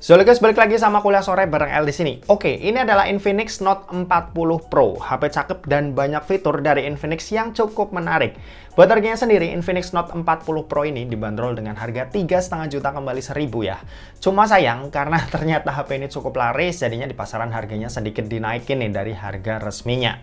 So guys, balik lagi sama kuliah sore bareng El di sini. Oke, ini adalah Infinix Note 40 Pro. HP cakep dan banyak fitur dari Infinix yang cukup menarik. Buat harganya sendiri, Infinix Note 40 Pro ini dibanderol dengan harga 3,5 juta kembali 1.000 ya. Cuma sayang, karena ternyata HP ini cukup laris, jadinya di pasaran harganya sedikit dinaikin nih dari harga resminya.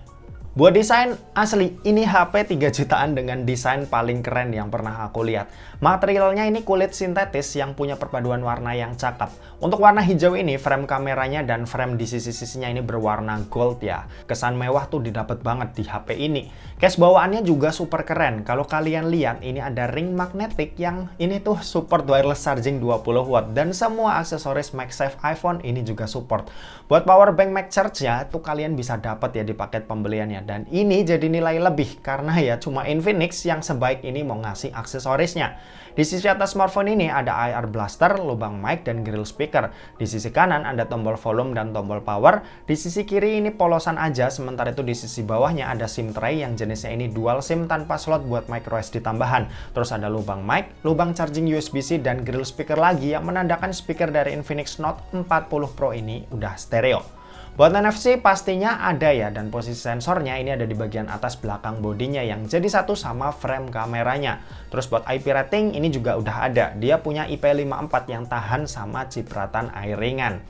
Buat desain asli, ini HP 3 jutaan dengan desain paling keren yang pernah aku lihat. Materialnya ini kulit sintetis yang punya perpaduan warna yang cakep. Untuk warna hijau ini, frame kameranya dan frame di sisi-sisinya ini berwarna gold ya. Kesan mewah tuh didapat banget di HP ini. Case bawaannya juga super keren. Kalau kalian lihat, ini ada ring magnetik yang ini tuh support wireless charging 20 watt. Dan semua aksesoris MagSafe iPhone ini juga support. Buat power bank MagCharge-nya, tuh kalian bisa dapat ya di paket pembeliannya. Dan ini jadi nilai lebih karena ya cuma Infinix yang sebaik ini mau ngasih aksesorisnya. Di sisi atas smartphone ini ada IR blaster, lubang mic, dan grill speaker. Di sisi kanan ada tombol volume dan tombol power. Di sisi kiri ini polosan aja, sementara itu di sisi bawahnya ada SIM tray yang jenisnya ini dual SIM tanpa slot buat microSD tambahan. Terus ada lubang mic, lubang charging USB-C, dan grill speaker lagi yang menandakan speaker dari Infinix Note 40 Pro ini udah stereo. Buat NFC pastinya ada ya, dan posisi sensornya ini ada di bagian atas belakang bodinya yang jadi satu sama frame kameranya. Terus buat IP rating ini juga udah ada, dia punya IP54 yang tahan sama cipratan air ringan.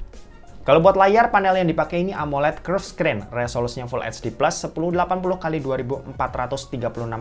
Kalau buat layar, panel yang dipakai ini AMOLED curved screen, resolusinya Full HD Plus 1080x2436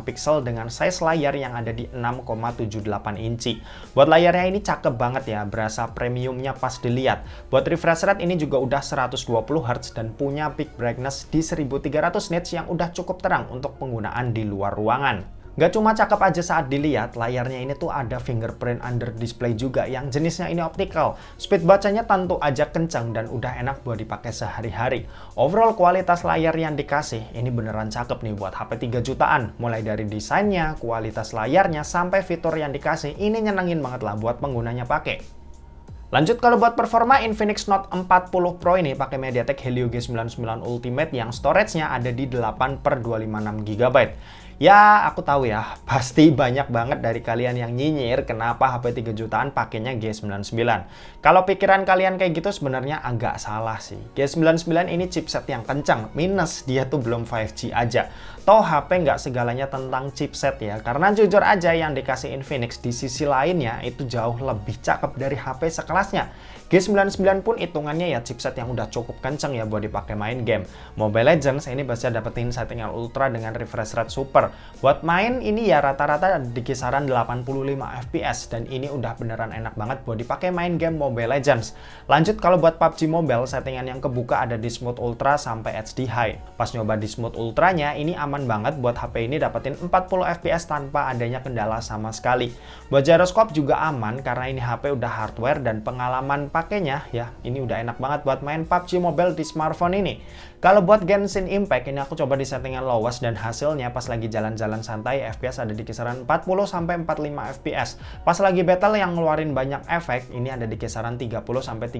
pixel dengan size layar yang ada di 6,78 inci. Buat layarnya ini cakep banget ya, berasa premiumnya pas dilihat. Buat refresh rate ini juga udah 120 Hz dan punya peak brightness di 1300 nits yang udah cukup terang untuk penggunaan di luar ruangan. Gak cuma cakep aja saat dilihat, layarnya ini tuh ada fingerprint under display juga yang jenisnya ini optical. Speed bacanya tentu aja kencang dan udah enak buat dipakai sehari-hari. Overall kualitas layar yang dikasih ini beneran cakep nih buat HP 3 jutaan. Mulai dari desainnya, kualitas layarnya, sampai fitur yang dikasih, ini nyenengin banget lah buat penggunanya pakai. Lanjut kalau buat performa, Infinix Note 40 Pro ini pakai MediaTek Helio G99 Ultimate yang storage-nya ada di 8/256 GB. Ya, aku tahu ya, pasti banyak banget dari kalian yang nyinyir kenapa HP 3 jutaan pakainya G99. Kalau pikiran kalian kayak gitu sebenarnya agak salah sih. G99 ini chipset yang kencang, minus dia tuh belum 5G aja. Toh HP nggak segalanya tentang chipset ya, karena jujur aja yang dikasih Infinix di sisi lainnya itu jauh lebih cakep dari HP sekelasnya. G99 pun hitungannya ya chipset yang udah cukup kenceng ya buat dipakai main game. Mobile Legends ini bisa dapetin settingan ultra dengan refresh rate super. Buat main ini ya rata-rata di kisaran 85 fps dan ini udah beneran enak banget buat dipakai main game Mobile Legends. Lanjut kalau buat PUBG Mobile, settingan yang kebuka ada di Smooth Ultra sampai HD High. Pas nyoba di Smooth Ultranya ini aman banget buat HP ini dapetin 40 fps tanpa adanya kendala sama sekali. Buat gyroscope juga aman karena ini HP udah hardware dan pengalaman pakainya ya ini udah enak banget buat main PUBG Mobile di smartphone ini. Kalau buat Genshin Impact ini aku coba di settingan lowest dan hasilnya pas lagi jalan-jalan santai FPS ada di kisaran 40-45 fps. Pas lagi battle yang ngeluarin banyak efek ini ada di kisaran 30-35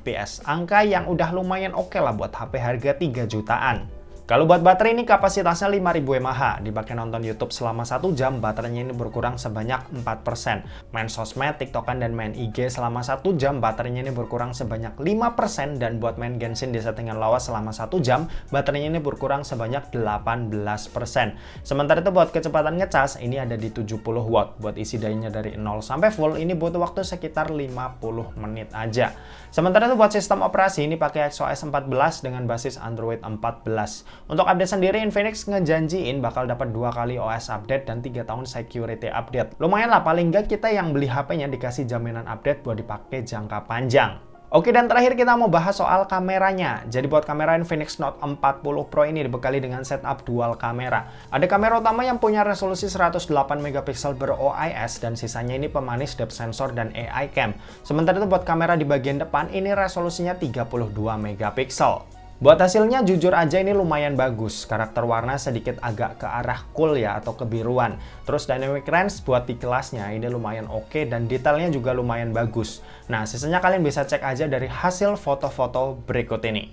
fps. Angka yang udah lumayan oke lah buat HP harga 3 jutaan. Kalau buat baterai ini kapasitasnya 5000 mAh, dipakai nonton YouTube selama 1 jam, baterainya ini berkurang sebanyak 4%. Main sosmed, tiktokan, dan main IG selama 1 jam, baterainya ini berkurang sebanyak 5%, dan buat main Genshin di settingan lawas selama 1 jam, baterainya ini berkurang sebanyak 18%. Sementara itu buat kecepatan ngecas, ini ada di 70 watt. Buat isi dayanya dari 0 sampai full, ini butuh waktu sekitar 50 menit aja. Sementara itu buat sistem operasi, ini pakai XOS 14 dengan basis Android 14. Untuk update sendiri, Infinix ngejanjiin bakal dapat 2 kali OS update dan 3 tahun security update. Lumayan lah, paling nggak kita yang beli HP-nya dikasih jaminan update buat dipakai jangka panjang. Oke, dan terakhir kita mau bahas soal kameranya. Jadi buat kamera Infinix Note 40 Pro ini dibekali dengan setup dual kamera. Ada kamera utama yang punya resolusi 108 megapiksel ber-OIS dan sisanya ini pemanis depth sensor dan AI cam. Sementara itu buat kamera di bagian depan ini resolusinya 32 megapiksel. Buat hasilnya jujur aja ini lumayan bagus, karakter warna sedikit agak ke arah cool ya atau kebiruan. Terus dynamic range buat di kelasnya ini lumayan oke dan detailnya juga lumayan bagus. Nah sisanya kalian bisa cek aja dari hasil foto-foto berikut ini.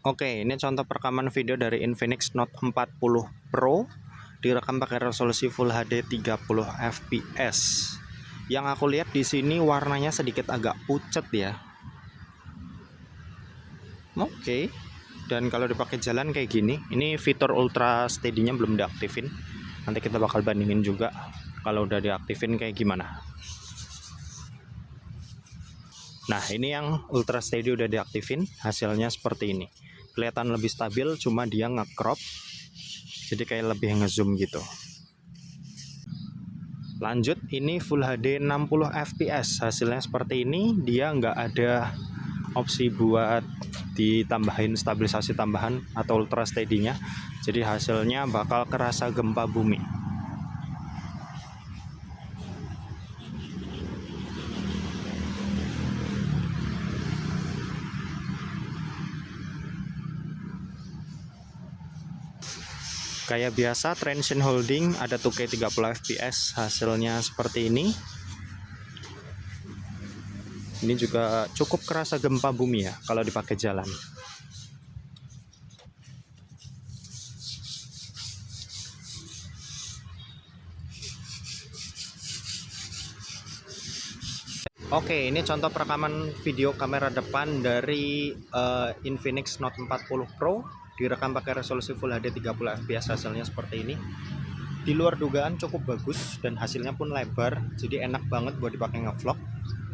Oke, ini contoh perekaman video dari Infinix Note 40 Pro, direkam pakai resolusi Full HD 30 fps. Yang aku lihat di sini warnanya sedikit agak pucat ya. Oke. Dan kalau dipakai jalan kayak gini, ini fitur ultra steady-nya belum diaktifin. Nanti kita bakal bandingin juga kalau udah diaktifin kayak gimana. Nah, ini yang ultra steady udah diaktifin, hasilnya seperti ini. Kelihatan lebih stabil, cuma dia nge-crop, jadi kayak lebih nge-zoom gitu. Lanjut, ini Full HD 60 fps, hasilnya seperti ini. Dia nggak ada opsi buat ditambahin stabilisasi tambahan atau ultra steady-nya, jadi hasilnya bakal kerasa gempa bumi. Kayak biasa, traction holding ada 2K 30 fps, hasilnya seperti ini. Ini juga cukup kerasa gempa bumi ya kalau dipakai jalan. Oke, ini contoh perekaman video kamera depan dari Infinix Note 40 Pro, direkam pakai resolusi Full HD 30 fps, hasilnya seperti ini. Di luar dugaan cukup bagus dan hasilnya pun lebar, jadi enak banget buat dipakai ngevlog.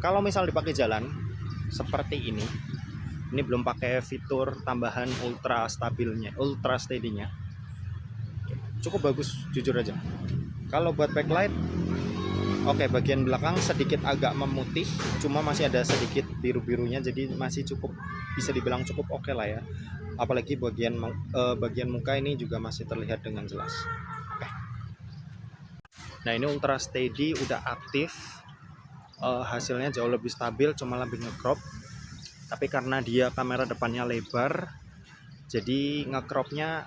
Kalau misal dipakai jalan seperti ini belum pakai fitur tambahan ultra stabilnya, ultra steady-nya. Cukup bagus jujur aja. Kalau buat backlight, oke, bagian belakang sedikit agak memutih, cuma masih ada sedikit biru-birunya, jadi masih cukup, bisa dibilang cukup oke lah ya. Apalagi bagian muka ini juga masih terlihat dengan jelas. Oke. Nah, ini ultra steady udah aktif, hasilnya jauh lebih stabil, cuma lebih nge-crop. Tapi karena dia kamera depannya lebar, jadi nge-cropnya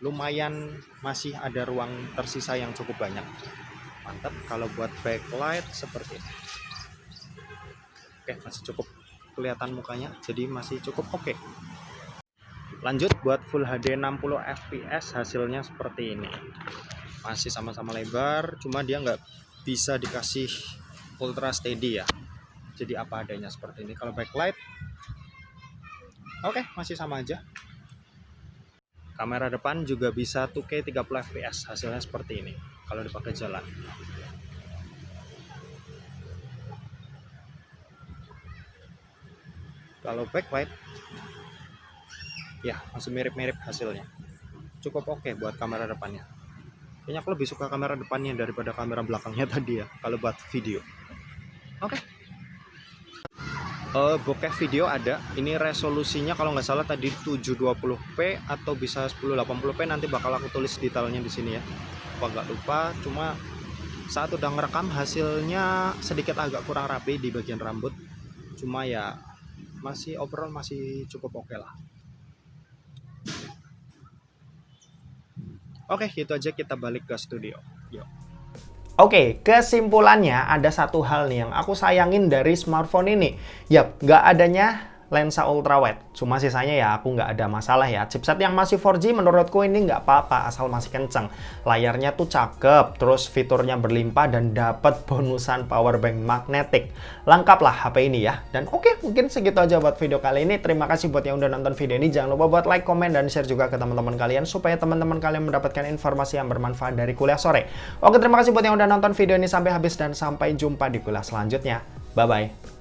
lumayan, masih ada ruang tersisa yang cukup banyak. Mantap. Kalau buat backlight seperti ini, oke, masih cukup kelihatan mukanya, jadi masih cukup oke. Lanjut, buat Full HD 60 fps, hasilnya seperti ini. Masih sama-sama lebar, cuma dia nggak bisa dikasih ultra steady ya, jadi apa adanya seperti ini. Kalau backlight, oke, masih sama aja. Kamera depan juga bisa 2K 30 fps, hasilnya seperti ini kalau dipakai jalan. Kalau backlight, ya masih mirip-mirip hasilnya. Cukup oke buat kamera depannya. Kayaknya aku lebih suka kamera depannya daripada kamera belakangnya tadi ya, kalau buat video. Oke. Bokeh video ada. Ini resolusinya kalau nggak salah tadi 720p atau bisa 1080p, nanti bakal aku tulis detailnya di sini ya. Aku agak lupa, cuma saat udah ngerekam hasilnya sedikit agak kurang rapi di bagian rambut. Cuma ya masih overall masih cukup oke lah. Oke, gitu aja, kita balik ke studio. Yuk. Oke, kesimpulannya ada satu hal nih yang aku sayangin dari smartphone ini. Yap, nggak adanya lensa ultrawide. Cuma sisanya ya aku nggak ada masalah ya. Chipset yang masih 4G menurutku ini nggak apa-apa asal masih kenceng. Layarnya tuh cakep, terus fiturnya berlimpah dan dapat bonusan power bank magnetik. Lengkap lah HP ini ya. Dan oke, mungkin segitu aja buat video kali ini. Terima kasih buat yang udah nonton video ini. Jangan lupa buat like, komen, dan share juga ke teman-teman kalian supaya teman-teman kalian mendapatkan informasi yang bermanfaat dari kuliah sore. Oke, terima kasih buat yang udah nonton video ini sampai habis dan sampai jumpa di kuliah selanjutnya. Bye-bye.